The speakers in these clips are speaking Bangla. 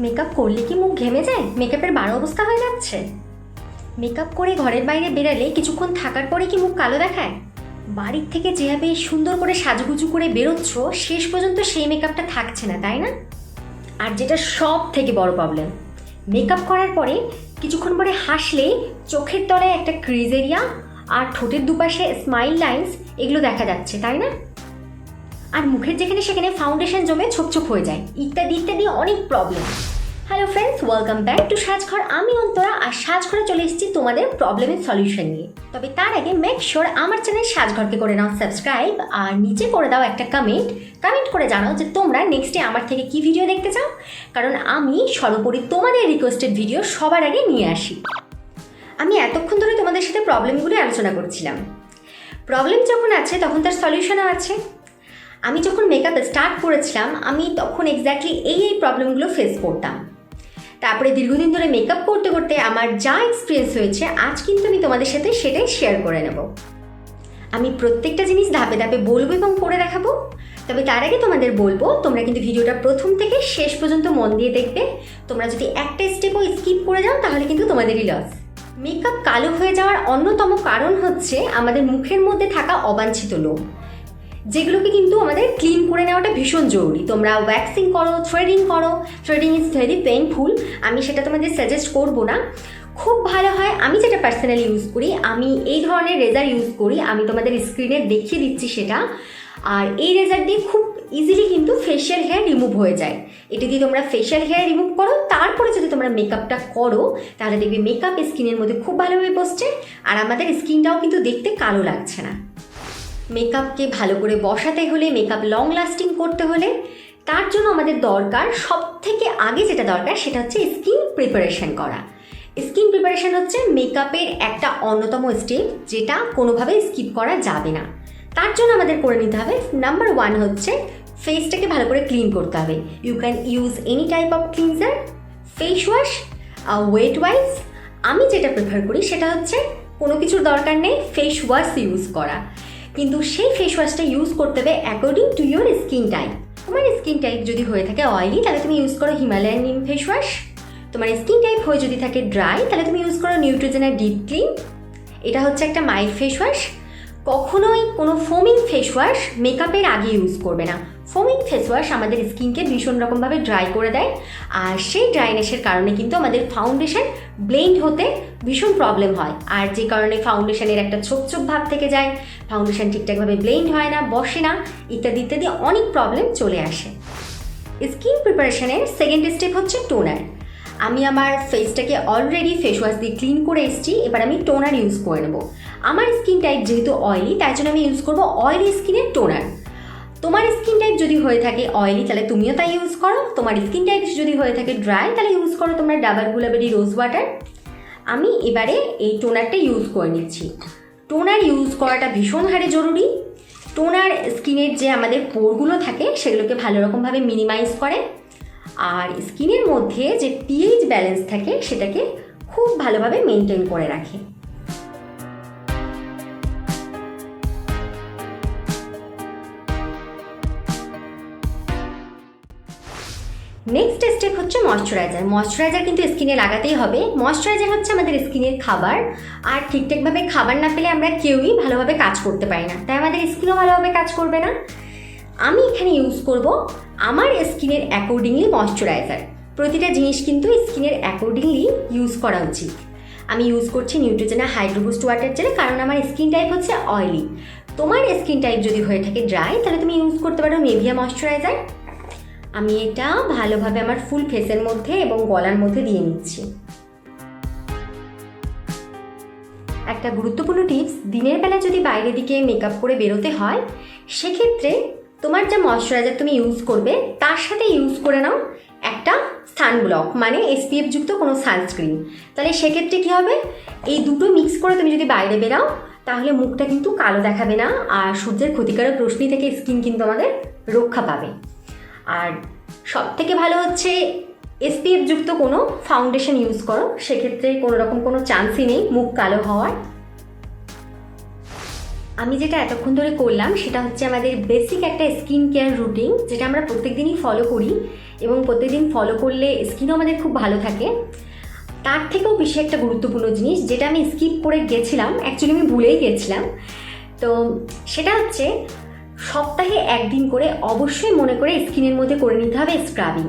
মেকআপ করলে কি মুখ ঘেমে যায়? মেকআপের বারো অবস্থা হয়ে যাচ্ছে? মেকআপ করে ঘরের বাইরে বেরালে কিছুক্ষণ থাকার পরে কি মুখ কালো দেখায়? বাড়ির থেকে যেভাবে সুন্দর করে সাজুগুজু করে বেরোচ্ছ, শেষ পর্যন্ত সেই মেকআপটা থাকছে না, তাই না? আর যেটা সব থেকে বড় প্রবলেম, মেকআপ করার পরে কিছুক্ষণ পরে হাসলে চোখের তলায় একটা ক্রিজ এরিয়া আর ঠোঁটের দুপাশে স্মাইল লাইন্স এগুলো দেখা যাচ্ছে, তাই না? আর মুখের যেখানে সেখানে ফাউন্ডেশন জমে ছোপ ছোপ হয়ে যায়, ইত্যাদি ইত্যাদি অনেক problem. Hello friends, welcome back to Sajghar. আমি অন্তরা, আর সাজঘরে চলে এসেছি তোমাদের প্রবলেমের সলিউশন নিয়ে। তবে তার আগে মেক শিওর আমার চ্যানেল সাজঘরকে করে নাও সাবস্ক্রাইব, আর নিচে করে দাও একটা কমেন্ট করে জানাও যে তোমরা নেক্সটে আমার থেকে কি ভিডিও দেখতে চাও, কারণ আমি সর্বোপরি তোমাদের রিকোয়েস্টেড ভিডিও সবার আগে নিয়ে আসি। আমি এতক্ষণ ধরে তোমাদের সাথে প্রবলেমগুলি আলোচনা করছিলাম। প্রবলেম যখন আছে তখন তার সলিউশনও আছে। আমি যখন মেকআপ স্টার্ট করেছিলাম আমি তখন এক্স্যাক্টলি এই প্রবলেমগুলো ফেস করতাম। তারপরে দীর্ঘদিন ধরে মেকআপ করতে করতে আমার যা এক্সপিরিয়েন্স হয়েছে আজ কিন্তু আমি তোমাদের সাথে সেটাই শেয়ার করে নেব। আমি প্রত্যেকটা জিনিস ধাপে ধাপে বলবো এবং করে দেখাবো। তবে তার আগে তোমাদের বলবো, তোমরা কিন্তু ভিডিওটা প্রথম থেকে শেষ পর্যন্ত মন দিয়ে দেখবে। তোমরা যদি একটা স্টেপও স্কিপ করে যাও তাহলে কিন্তু তোমাদেরই লস। মেকআপ কালো হয়ে যাওয়ার অন্যতম কারণ হচ্ছে আমাদের মুখের মধ্যে থাকা অবাঞ্ছিত লোম, যেগুলোকে কিন্তু আমাদের ক্লিন করে নেওয়াটা ভীষণ জরুরি। তোমরা ওয়্যাক্সিং করো, থ্রেডিং ইজ ভেরি পেইনফুল। আমি সেটা তোমাদের সাজেস্ট করবো না। খুব ভালো হয়, আমি যেটা পার্সোনালি ইউজ করি, আমি এই ধরনের রেজার ইউজ করি। আমি তোমাদের স্ক্রিনে দেখিয়ে দিচ্ছি সেটা। আর এই রেজার দিয়ে খুব ইজিলি কিন্তু ফেশিয়াল হেয়ার রিমুভ হয়ে যায়। এটা দিয়ে তোমরা ফেশিয়াল হেয়ার রিমুভ করো, তারপরে যদি তোমরা মেকআপটা করো তাহলে দেখবে মেকআপ স্কিনের মধ্যে খুব ভালোভাবে বসছে, আর আমাদের স্কিনটাও কিন্তু দেখতে কালো লাগছে না। মেকআপকে ভালো করে বসাতে হলে, মেকআপ লং লাস্টিং করতে হলে, তার জন্য আমাদের দরকার, সব থেকে আগে যেটা দরকার সেটা হচ্ছে স্কিন প্রিপারেশন করা। স্কিন প্রিপারেশন হচ্ছে মেকআপের একটা অন্যতম স্টেপ, যেটা কোনোভাবে স্কিপ করা যাবে না। তার জন্য আমাদের করে নিতে হবে, নাম্বার 1 হচ্ছে ফেসটাকে ভালো করে ক্লিন করতে হবে। You can use any type of cleanser, face wash, wet wipes. আমি যেটা প্রেফার করি সেটা হচ্ছে কোনো কিছুর দরকার নেই, ফেস ওয়াশ ইউজ করা। কিন্তু সেই ফেস ওয়াশটা ইউজ করতে হবে according to your skin type. তোমার স্কিন টাইপ যদি হয়ে থাকে অয়েলি তাহলে তুমি ইউজ করো হিমালয়ান নিম ফেস ওয়াশ। তোমার স্কিন টাইপ হয়ে যদি থাকে ড্রাই তাহলে তুমি ইউজ করো নিউট্রিজেনা ডিপ ক্লিন। এটা হচ্ছে একটা মাইল্ড ফেস ওয়াশ। কখনোই কোনো ফোমিং ফেস ওয়াশ মেকআপের আগে ইউজ করবে না। ফোমিং ফেস ওয়াশ আমাদের স্কিনকে ভীষণ রকমভাবে ড্রাই করে দেয়, আর সেই ড্রাইনেসের কারণে কিন্তু আমাদের ফাউন্ডেশন ব্লেন্ড হতে ভীষণ প্রবলেম হয়, আর যে কারণে ফাউন্ডেশনের একটা ছোপ ছোপ ভাব থেকে যায়, ফাউন্ডেশন ঠিকঠাকভাবে ব্লেন্ড হয় না, বসে না, ইত্যাদি ইত্যাদি অনেক প্রবলেম চলে আসে। স্কিন প্রিপারেশনের সেকেন্ড স্টেপ হচ্ছে টোনার। আমি আমার ফেসটাকে অলরেডি ফেস ওয়াশ দিয়ে ক্লিন করে এসেছি, এবার আমি টোনার ইউজ করে নেব। আমার স্কিন টাইপ যেহেতু অয়েলি, তাই জন্য আমি ইউজ করবো অয়েলি স্কিনের টোনার। তোমার স্কিন টাইপ যদি হয়ে থাকে অয়েলি তাহলে তুমিও তাই ইউজ করো। তোমার স্কিন টাইপ যদি হয়ে থাকে ড্রাই তাহলে ইউজ করো তোমরা ডাবল গুলাবেরি রোজ ওয়াটার। আমি এবারে এই টোনারটা ইউজ করে নিচ্ছি। টোনার ইউজ করাটা ভীষণ হারে জরুরি। টোনার স্কিনের যে আমাদের পোরগুলো থাকে সেগুলোকে ভালো রকমভাবে মিনিমাইজ করে, আর স্কিনের মধ্যে যে পিএইচ ব্যালেন্স থাকে সেটাকে খুব ভালোভাবে মেনটেন করে রাখে। নেক্সট স্টেপ হচ্ছে ময়শ্চারাইজার। ময়শ্চারাইজার কিন্তু স্কিনে লাগাতেই হবে। ময়শ্চারাইজার হচ্ছে আমাদের স্কিনের খাবার, আর ঠিকঠাকভাবে খাবার না পেলে আমরা কেউই ভালোভাবে কাজ করতে পারি না, তাই আমাদের স্কিনও ভালোভাবে কাজ করবে না। আমি এখানে ইউজ করব আমার স্কিনের অ্যাকর্ডিংলি ময়শ্চারাইজার। প্রতিটা জিনিস কিন্তু স্কিনের অ্যাকর্ডিংলি ইউজ করা উচিত। আমি ইউজ করছি নিউট্রিজেনা হাইড্রো বুস্ট ওয়াটার জেল, কারণ আমার স্কিন টাইপ হচ্ছে অয়েলি। তোমার স্কিন টাইপ যদি হয়ে থাকে ড্রাই তাহলে তুমি ইউজ করতে পারো নেভিয়া ময়শ্চারাইজার। আমি এটা ভালোভাবে আমার ফুল ফেসের মধ্যে এবং গলার মধ্যে দিয়ে নিচ্ছি। একটা গুরুত্বপূর্ণ টিপস, দিনের বেলা যদি বাইরের দিকে মেকআপ করে বেরোতে হয় সেক্ষেত্রে তোমার যা ময়শ্চারাইজার তুমি ইউজ করবে তার সাথে ইউজ করে নাও একটা সানব্লক, মানে এসপিএফ যুক্ত কোনো সানস্ক্রিন। তাহলে সেক্ষেত্রে কী হবে, এই দুটো মিক্স করে তুমি যদি বাইরে বেরাও তাহলে মুখটা কিন্তু কালো দেখাবে না, আর সূর্যের ক্ষতিকারক রশ্মি থেকে স্কিন কিন্তু আমাদের রক্ষা পাবে। আর সব থেকে ভালো হচ্ছে এসপিএফ যুক্ত কোনো ফাউন্ডেশন ইউজ করো, সেক্ষেত্রে কোনো রকম কোনো চান্সই নেই মুখ কালো হওয়ার। আমি যেটা এতক্ষণ ধরে করলাম সেটা হচ্ছে আমাদের বেসিক একটা স্কিন কেয়ার রুটিন, যেটা আমরা প্রত্যেকদিনই ফলো করি এবং প্রত্যেকদিন ফলো করলে স্কিনও আমাদের খুব ভালো থাকে। তার থেকেও বেশি একটা গুরুত্বপূর্ণ জিনিস যেটা আমি স্কিপ করে গেছিলাম, অ্যাকচুয়ালি আমি ভুলেই গেছিলাম, তো সেটা হচ্ছে সপ্তাহে একদিন করে অবশ্যই মনে করে স্কিনের মধ্যে করে নিতে হবে স্ক্রাবিং।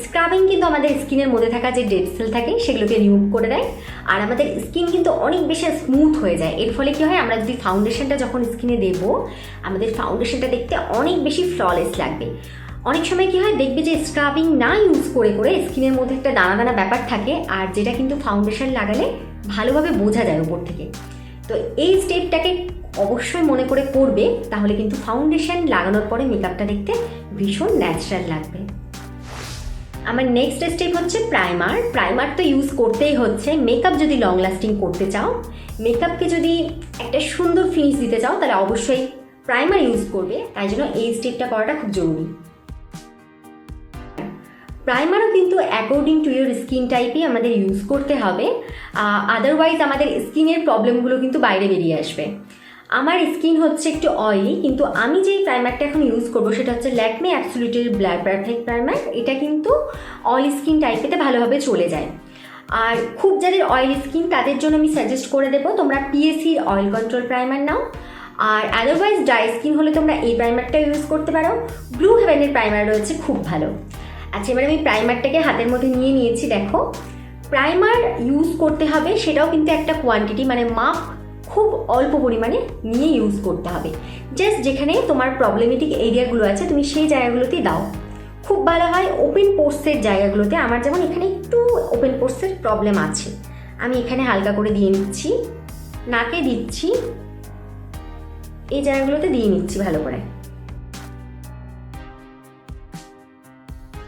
স্ক্রাবিং কিন্তু আমাদের স্কিনের মধ্যে থাকা যে ডেড সেল থাকে সেগুলোকে রিমুভ করে দেয়, আর আমাদের স্কিন কিন্তু অনেক বেশি স্মুথ হয়ে যায়। এর ফলে কী হয়, আমরা যদি ফাউন্ডেশনটা যখন স্কিনে দেব, আমাদের ফাউন্ডেশনটা দেখতে অনেক বেশি ফ্ললেস লাগবে। অনেক সময় কী হয়, দেখবে যে স্ক্রাবিং না ইউজ করে করে স্কিনের মধ্যে একটা দানা দানা ব্যাপার থাকে, আর যেটা কিন্তু ফাউন্ডেশন লাগালে ভালোভাবে বোঝা যায় উপর থেকে। তো এই স্টেপটাকে অবশ্যই মনে করে করবে, তাহলে কিন্তু ফাউন্ডেশন লাগানোর পরে মেকআপটা দেখতে ভীষণ ন্যাচারাল লাগবে। আমার নেক্সট স্টেপ হচ্ছে প্রাইমার। প্রাইমার তো ইউজ করতেই হচ্ছে। মেকআপ যদি লং লাস্টিং করতে চাও, মেকআপকে যদি একটা সুন্দর ফিনিশ দিতে চাও, তাহলে অবশ্যই প্রাইমার ইউজ করবে। তাই জন্য এই স্টেপটা করাটা খুব জরুরি। প্রাইমারও কিন্তু অ্যাকর্ডিং টু ইউর স্কিন টাইপই আমাদের ইউজ করতে হবে, আদারওয়াইজ আমাদের স্কিনের প্রবলেমগুলো কিন্তু বাইরে বেরিয়ে আসবে। আমার স্কিন হচ্ছে একটু অয়েলি, কিন্তু আমি যেই প্রাইমারটা এখন ইউজ করবো সেটা হচ্ছে ল্যাকমে অ্যাবসোলিউটের ব্ল্যাক পারফেক্ট প্রাইমার। এটা কিন্তু অয়েল স্কিন টাইপেতে ভালোভাবে চলে যায়। আর খুব যাদের অয়েল স্কিন তাদের জন্য আমি সাজেস্ট করে দেবো তোমরা পিএসির অয়েল কন্ট্রোল প্রাইমার নাও। আর আদারওয়াইজ ড্রাই স্কিন হলে তোমরা এই প্রাইমারটা ইউজ করতে পারো। ব্লু হেভেনের প্রাইমার রয়েছে, খুব ভালো। আচ্ছা, এবার আমি প্রাইমারটাকে হাতের মধ্যে নিয়ে নিয়েছি। দেখো, প্রাইমার ইউজ করতে হবে, সেটাও কিন্তু একটা কোয়ান্টিটি, মানে মাপ খুব অল্প পরিমাণে নিয়ে ইউজ করতে হবে। জাস্ট যেখানে তোমার প্রবলেমেটিক এরিয়াগুলো আছে তুমি সেই জায়গাগুলোতেই দাও, খুব ভালো হয়। ওপেন পোর্সের জায়গাগুলোতে, আমার যেমন এখানে একটু ওপেন পোর্সের প্রবলেম আছে, আমি এখানে হালকা করে দিয়ে নিচ্ছি, নাকে দিচ্ছি, এই জায়গাগুলোতে দিয়ে নিচ্ছি ভালো করে।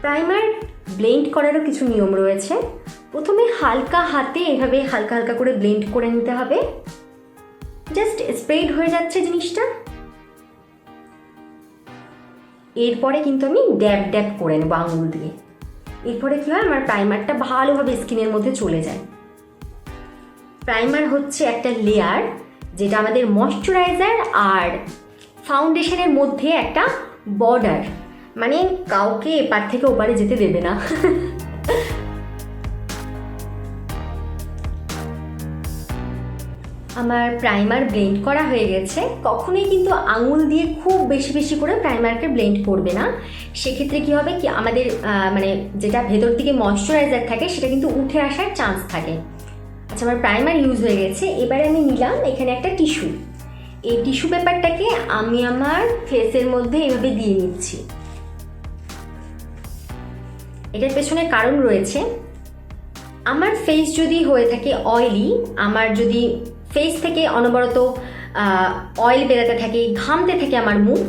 প্রাইমার ব্লেন্ড করারও কিছু নিয়ম রয়েছে। প্রথমে হালকা হাতে এভাবে হালকা হালকা করে ব্লেন্ড করে নিতে হবে। জাস্ট স্প্রেড হয়ে যাচ্ছে জিনিসটা, এরপরে কিন্তু আমি ড্যাব ড্যাব করে নেবো আঙুল দিয়ে। এরপরে কী হয়, আমার প্রাইমারটা ভালোভাবে স্কিনের মধ্যে চলে যায়। প্রাইমার হচ্ছে একটা লেয়ার যেটা আমাদের ময়শ্চারাইজার আর ফাউন্ডেশনের মধ্যে একটা বর্ডার, মানে কাউকে এপার থেকে ওপারে যেতে দেবে না। আমার প্রাইমার ব্লেন্ড করা হয়ে গেছে। কখনোই কিন্তু আঙুল দিয়ে খুব বেশি বেশি করে প্রাইমারকে ব্লেন্ড করবে না, সেক্ষেত্রে কী হবে কি, আমাদের মানে যেটা ভেতর দিকে ময়শ্চারাইজার থাকে সেটা কিন্তু উঠে আসার চান্স থাকে। আচ্ছা, আমার প্রাইমার ইউজ হয়ে গেছে। এবারে আমি নিলাম এখানে একটা টিস্যু। এই টিস্যু পেপারটাকে আমি আমার ফেসের মধ্যে এভাবে দিয়ে নিচ্ছি। এটার পেছনে কারণ রয়েছে। আমার ফেস যদি হয়ে থাকে অয়েলি, আমার যদি ফেস থেকে অনবরত অয়েল বেরোতে থাকে, ঘামতে থাকে আমার মুখ,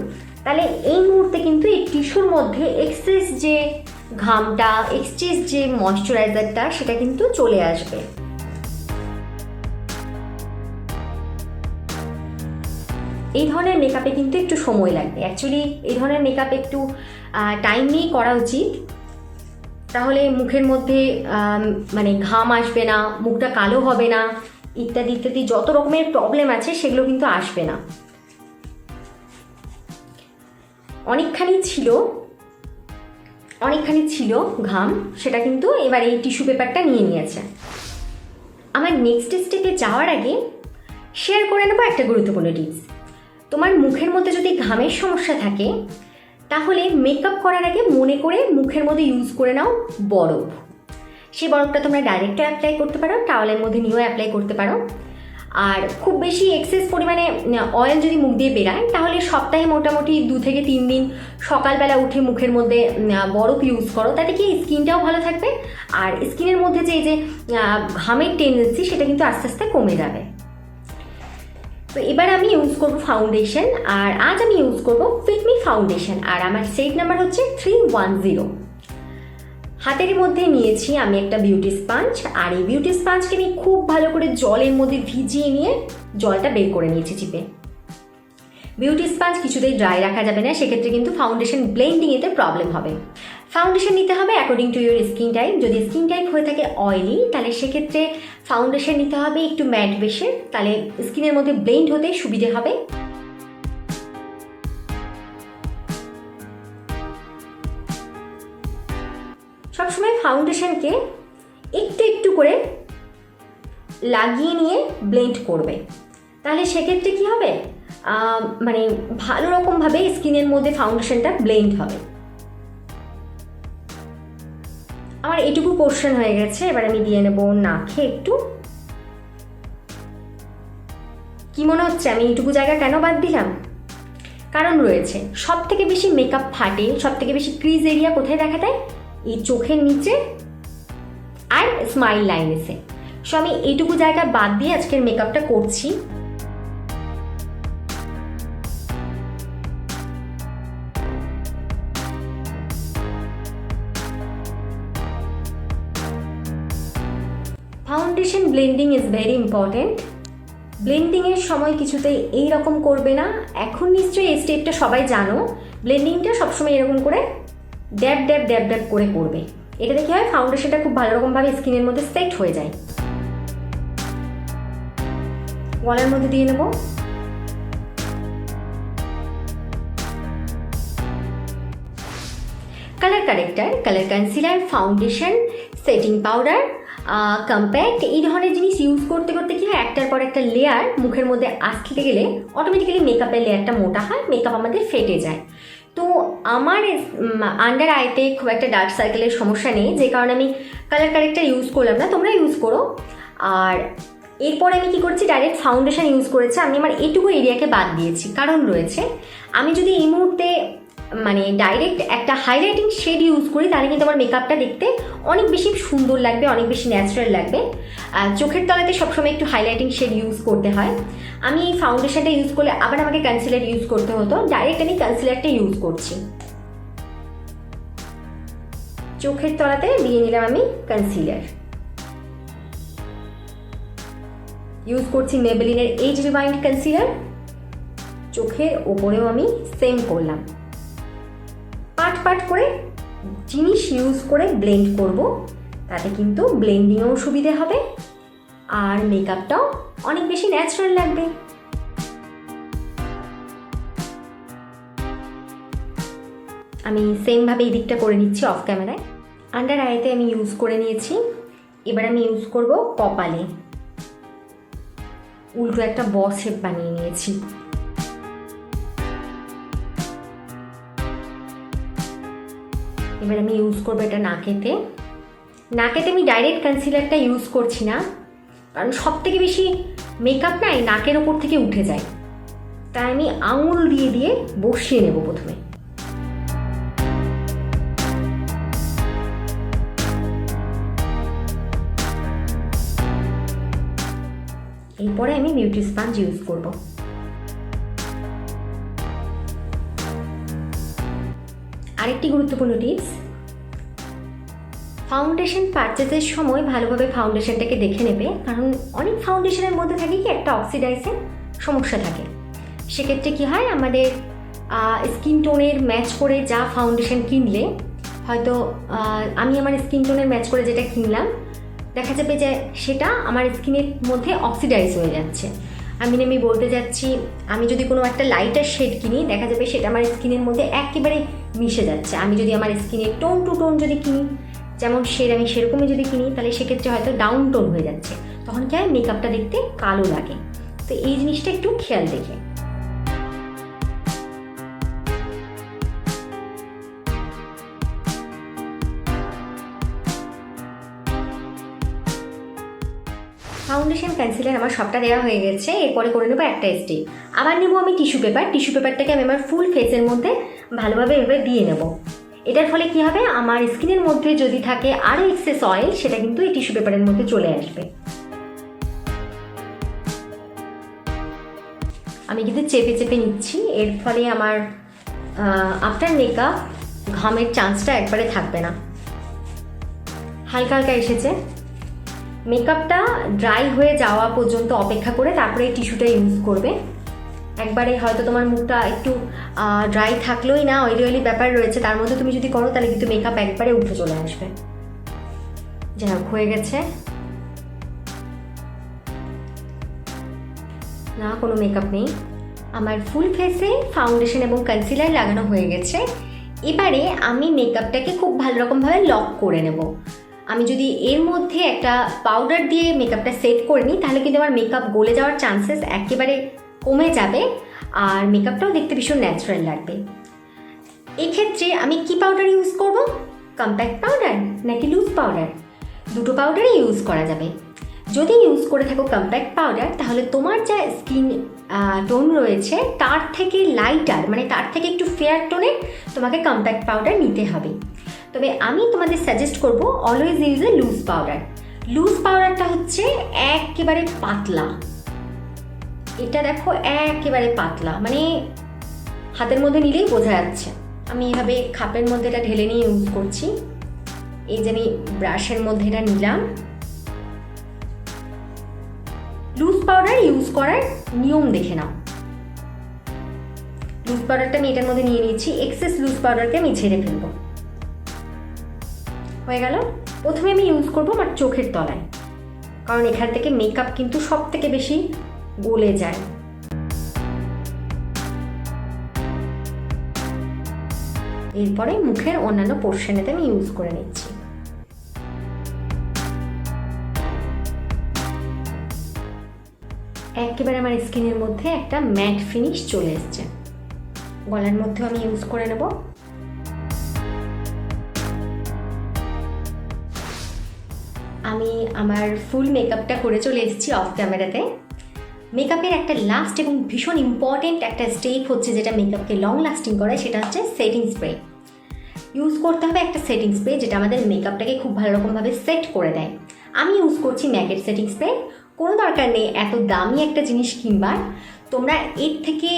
তাহলে এই মুহূর্তে কিন্তু এই টিস্যুর মধ্যে এক্সেস যে ঘামটা, এক্সেস যে ময়শ্চারাইজারটা, সেটা কিন্তু চলে আসবে। এই ধরনের মেকআপে কিন্তু একটু সময় লাগবে। অ্যাকচুয়ালি এই ধরনের মেকআপ একটু টাইম নিয়েই করা উচিত, তাহলে মুখের মধ্যে মানে ঘাম আসবে না, মুখটা কালো হবে না, ইত্যাদি ইত্যাদি যত রকমের প্রবলেম আছে সেগুলো কিন্তু আসবে না। অনেকখানি ছিল ঘাম, সেটা কিন্তু এবার এই টিস্যু পেপারটা নিয়ে নিয়েছে। আমার নেক্সট স্টেপে যাওয়ার আগে শেয়ার করে নেবো একটা গুরুত্বপূর্ণ টিপস। তোমার মুখের মধ্যে যদি ঘামের সমস্যা থাকে, তাহলে মেকআপ করার আগে মনে করে মুখের মধ্যে ইউজ করে নাও বরফ। সেই বরফটা তোমরা ডাইরেক্টও অ্যাপ্লাই করতে পারো, টাওয়ালের মধ্যে নিয়েও অ্যাপ্লাই করতে পারো। আর খুব বেশি এক্সেস পরিমাণে অয়েল যদি মুখ দিয়ে বেরায়, তাহলে সপ্তাহে মোটামুটি 2 থেকে 3 দিন সকালবেলা উঠে মুখের মধ্যে বরফ ইউজ করো, তাতে কি স্কিনটাও ভালো থাকবে, আর স্কিনের মধ্যে যে ঘামের টেন্ডেন্সি সেটা কিন্তু আস্তে আস্তে কমে যাবে। তো এবার আমি ইউজ করব ফাউন্ডেশন, আর আজ আমি ইউজ করব ফিট মি ফাউন্ডেশন, আর আমার সেট নাম্বার হচ্ছে 310। হাতের মধ্যে নিয়েছি আমি একটা বিউটি স্পঞ্জ, আর এই বিউটি স্পঞ্জকে আমি খুব ভালো করে জলের মধ্যে ভিজিয়ে নিয়ে জলটা বের করে নিয়েছি চিপে। বিউটি স্পঞ্জ কিছুতেই ড্রাই রাখা যাবে না, সেক্ষেত্রে কিন্তু ফাউন্ডেশন ব্লেন্ডিংয়েতে প্রবলেম হবে। ফাউন্ডেশন নিতে হবে according to your skin type. যদি স্কিন টাইপ হয়ে থাকে অয়েলি, তাহলে সেক্ষেত্রে ফাউন্ডেশন নিতে হবে একটু ম্যাট বেসের, তাহলে স্কিনের মধ্যে ব্লেন্ড হতে সুবিধে হবে। সবসময় ফাউন্ডেশনকে একটু একটু করে লাগিয়ে নিয়ে ব্লেন্ড করবে, তাহলে সেক্ষেত্রে কি হবে, মানে ভালো রকমভাবে স্কিনের মধ্যে ফাউন্ডেশনটা ব্লেন্ড হবে। আমার এটুকু পোর্শন হয়ে গেছে, এবার আমি দিয়ে নেব নাকে একটু। কি মনে হচ্ছে আমি এইটুকু জায়গা কেন বাদ দিলাম? কারণ রয়েছে, সব থেকে বেশি মেকআপ ফাটে, সব থেকে বেশি ক্রিজ এরিয়া কোথায় দেখা দেয়? এই চোখের নিচে আর স্মাইল লাইনেসে। সো আমি এইটুকু জায়গা বাদ দিয়ে আজকের মেকআপটা করছি। Foundation blending is very important. ব্লেন্ডিংয়ের সময় কিছুতেই এইরকম করবে না। এখন নিশ্চয়ই এই স্টেপটা সবাই জানো। ব্লেন্ডিংটা সবসময় এরকম করে ড্যাব ড্যাব ড্যাব ড্যাব করে করবে। এটাতে কি হয়, ফাউন্ডেশনটা খুব ভালো রকমভাবে স্কিনের মধ্যে সেট হয়ে যায়। গলার মধ্যে দিয়ে নেব। Colour corrector, colour concealer, foundation, setting powder, compact, এই ধরনের জিনিস ইউজ করতে করতে কি হয়, একটার পর একটা লেয়ার মুখের মধ্যে আসতে গেলে অটোমেটিক্যালি মেকআপের লেয়ারটা মোটা হয়, মেকআপ আমাদের ফেটে যায়। তো আমার আন্ডার আইতে খুব একটা ডার্ক সার্কেলের সমস্যা নেই, যে কারণে আমি কালার কারেক্টার ইউজ করলাম না, তোমরা ইউজ করো। আর এরপরে আমি কি করছি, ডাইরেক্ট ফাউন্ডেশন ইউজ করেছি। আমি আমার এইটুকু এরিয়াকে বাদ দিয়েছি, কারণ রয়েছে আমি যদি এই মুহূর্তে মানে ডাইরেক্ট একটা হাইলাইটিং শেড ইউজ করি, তাহলে কিন্তু আমার মেকআপটা দেখতে অনেক বেশি সুন্দর লাগবে, অনেক বেশি ন্যাচারাল লাগবে। চোখের তলাতে সবসময় একটু হাইলাইটিং শেড ইউজ করতে হয়। আমি এই ফাউন্ডেশনটা ইউজ করলে আবার আমাকে কনসিলার ইউজ করতে হতো, ডাইরেক্ট আমি কনসিলারটা ইউজ করছি। চোখের তলাতে দিয়ে নিলাম আমি কনসিলার। ইউজ করছি মেবেলিনের এজ রিওয়াইন্ড কনসিলার। চোখের ওপরেও আমি সেম করলাম। পার্ট পার্ট করে জিনিস ইউজ করে ব্লেন্ড করব, তাতে কিন্তু ব্লেন্ডিংয়েও সুবিধে হবে আর মেকআপটাও অনেক বেশি ন্যাচারাল লাগবে। আমি সেমভাবে এই দিকটা করে নিচ্ছি অফ ক্যামেরায়। আন্ডার আইতে আমি ইউজ করে নিয়েছি, এবার আমি ইউজ করব কপালে। উল্টো একটা বস শেপ বানিয়ে নিয়েছি। এবার আমি ইউজ করবো এটা নাকেতে। নাকেতে আমি ডাইরেক্ট কনসিলারটা ইউজ করছি না, কারণ সব থেকে বেশি মেকআপ না এই নাকের ওপর থেকে উঠে যায়, তাই আমি আঙুল দিয়ে দিয়ে বসিয়ে নেব প্রথমে। এরপরে আমি বিউটি স্পঞ্জ ইউজ করব। আরেকটি গুরুত্বপূর্ণ টিপস, ফাউন্ডেশন পারচেজের সময় ভালোভাবে ফাউন্ডেশনটাকে দেখে নেবে, কারণ অনেক ফাউন্ডেশনের মধ্যে থাকে কি একটা অক্সিডাইজের সমস্যা থাকে। সেক্ষেত্রে কি হয়, আমাদের স্কিন টোনের ম্যাচ করে যা ফাউন্ডেশন কিনলে, হয়তো আমি আমার স্কিন টোনের ম্যাচ করে যেটা কিনলাম, দেখা যাবে যে সেটা আমার স্কিনের মধ্যে অক্সিডাইজ হয়ে যাচ্ছে। আমি বলতে যাচ্ছি, আমি যদি কোনো একটা লাইটার শেড কিনি, দেখা যাবে সেটা আমার স্কিনের মধ্যে একেবারে মিশে যাচ্ছে। আমি যদি আমার স্কিনের টোন টু টোন যদি কিনি, যেমন শেড আমি সেরকমই যদি কিনি, তাহলে সেক্ষেত্রে হয়তো ডাউন টোন হয়ে যাচ্ছে, তখন কি হয়, মেকআপটা দেখতে কালো লাগে। তো এই জিনিসটা একটু খেয়াল রেখে। ফাউন্ডেশন কনসিলার আমার সবটা দেওয়া হয়ে গেছে। এরপরে করে নেবো একটা স্টেপ, আবার নেবো আমি টিস্যু পেপার। টিস্যু পেপারটাকে আমি আমার ফুল ফেসের মধ্যে ভালোভাবে এভাবে দিয়ে নেব। এটার ফলে কি হবে, আমার স্কিনের মধ্যে যদি থাকে আরও এক্সেস অয়েল, সেটা কিন্তু এই টিস্যু পেপারের মধ্যে চলে আসবে। আমি কিন্তু চেপে চেপে নিচ্ছি, এর ফলে আমার আফটার মেকআপ ঘামের চান্সটা একবারে থাকবে না। হালকা হালকা এসেছে। মেকআপটা ড্রাই হয়ে যাওয়া পর্যন্ত অপেক্ষা করে তারপরে এই টিস্যুটা ইউজ করবে। একবারে হয়তো তোমার মুখটা একটু ড্রাই থাকলোই না, অয়েলি অয়েলি ব্যাপার রয়েছে, তার মধ্যে তুমি যদি করো তাহলে কিন্তু মেকআপ একবারে উঠে চলে আসবে। যাই হোক, হয়ে গেছে না, কোনো মেকআপ নেই। আমার ফুল ফেসে ফাউন্ডেশন এবং কনসিলার লাগানো হয়ে গেছে। এবারে আমি মেকআপটাকে খুব ভালো রকমভাবে লক করে নেব। আমি যদি এর মধ্যে একটা পাউডার দিয়ে মেকআপটা সেট করে নিই তাহলে কিন্তু আমার মেকআপ গলে যাওয়ার চান্সেস একেবারে কমে যাবে, আর মেকআপটাও দেখতে ভীষণ ন্যাচারাল লাগবে। এক্ষেত্রে আমি কি পাউডার ইউজ করব? কম্প্যাক্ট পাউডার নাকি লুজ পাউডার? দুটো পাউডারই ইউজ করা যাবে। যদি ইউজ করে থাকো কম্প্যাক্ট পাউডার, তাহলে তোমার যা স্কিন টোন রয়েছে তার থেকে লাইটার, মানে তার থেকে একটু ফেয়ার টোনের তোমাকে কম্প্যাক্ট পাউডার নিতে হবে। তবে আমি তোমাদের সাজেস্ট করব always use a loose powder. Loose পাউডারটা হচ্ছে একেবারে পাতলা, এটা দেখো একেবারে পাতলা, মানে হাতের মধ্যে নিলেই বোঝা যাচ্ছে। আমি এভাবে খাপের মধ্যে এটা ঢেলে নিয়ে ইউজ করছি। এই যে আমি ব্রাশের মধ্যে এটা নিলাম। লুজ পাউডার ইউজ করার নিয়ম দেখে নাও। লুজ পাউডারটা আমি এটার মধ্যে নিয়ে নিয়েছি, এক্সেস লুজ পাউডারকে আমি ঝেড়ে ফেলবো। হয়ে গেল। প্রথমে আমি ইউজ করবো আমার চোখের তলায়, কারণ এখান থেকে মেকআপ কিন্তু সব থেকে বেশি গলে যায়। এরপরে মুখের অন্যান্য পোর্শনেতে আমি ইউজ করে নিচ্ছি। একেবারে আমার স্কিনের মধ্যে একটা ম্যাট ফিনিশ চলে এসছে। গলার মধ্যেও আমি ইউজ করে নেব। আমি আমার ফুল মেকআপটা করে চলে এসেছি অফ ক্যামেরাতে। মেকআপের একটা লাস্ট এবং ভীষণ ইম্পর্টেন্ট একটা স্টেপ হচ্ছে যেটা মেকআপকে লং লাস্টিং করে, সেটা হচ্ছে সেটিং স্প্রে। ইউজ করতে হবে একটা সেটিং স্প্রে যেটা আমাদের মেকআপটাকে খুব ভালো রকমভাবে সেট করে দেয়। আমি ইউজ করছি ম্যাকের সেটিং স্প্রে। কোনো দরকার নেই এত দামি একটা জিনিস কিনবার, তোমরা এর থেকে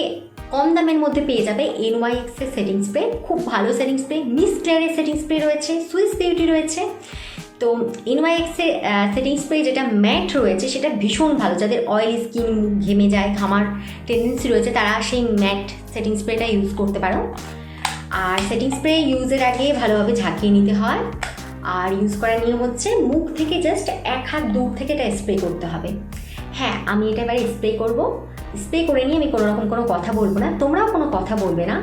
কম দামের মধ্যে পেয়ে যাবে NYX এর সেটিং স্প্রে। খুব ভালো সেটিং স্প্রে। মিস ক্লেয়ারের সেটিং স্প্রে রয়েছে, সুইস বিউটি রয়েছে। তো NYX এর সেটিং স্প্রে যেটা ম্যাট রয়েছে সেটা ভীষণ ভালো। যাদের অয়েলি স্কিন, ঘেমে যায়, ঘামার টেন্ডেন্সি রয়েছে, তারা সেই ম্যাট সেটিং স্প্রেটা ইউজ করতে পারো। আর সেটিং স্প্রে ইউজের আগে ভালোভাবে ঝাঁকিয়ে নিতে হয়। আর ইউজ করার নিয়ম হচ্ছে মুখ থেকে জাস্ট 1 হাত দূর থেকে এটা স্প্রে করতে হবে। হ্যাঁ, আমি এটা এবারে স্প্রে করব। স্প্রে করে নিয়ে আমি কোনো রকম কোনো কথা বলবো না, তোমরাও কোনো কথা বলবে না।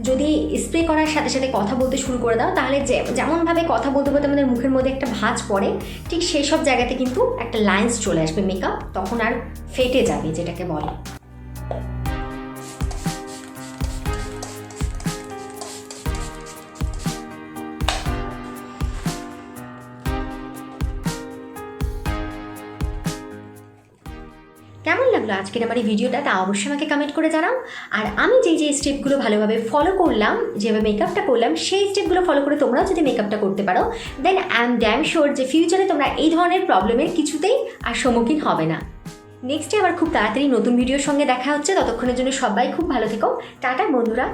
যদি স্প্রে করার সাথে সাথে কথা বলতে শুরু করে দাও তাহলে যেমনভাবে কথা বলতে বলতে আমাদের মুখের মধ্যে একটা ভাঁজ পড়ে, ঠিক সেই সব জায়গাতে কিন্তু একটা লাইন্স চলে আসবে মেকআপ, তখন আর ফেটে যাবে যেটাকে বলে। কেমন লাগলো আজকের আমার এই ভিডিওটা তা অবশ্যই আমাকে কমেন্ট করে জানাও। আর আমি যে স্টেপগুলো ভালোভাবে ফলো করলাম, যেভাবে মেকআপটা করলাম, সেই স্টেপগুলো ফলো করে তোমরাও যদি মেকআপটা করতে পারো, then I am damn sure যে ফিউচারে তোমরা এই ধরনের প্রবলেমের কিছুতেই আর সম্মুখীন হবে না। নেক্সটে আবার খুব তাড়াতাড়ি নতুন ভিডিওর সঙ্গে দেখা হচ্ছে। ততক্ষণের জন্য সবাই খুব ভালো থেকো। টাটা বন্ধুরা।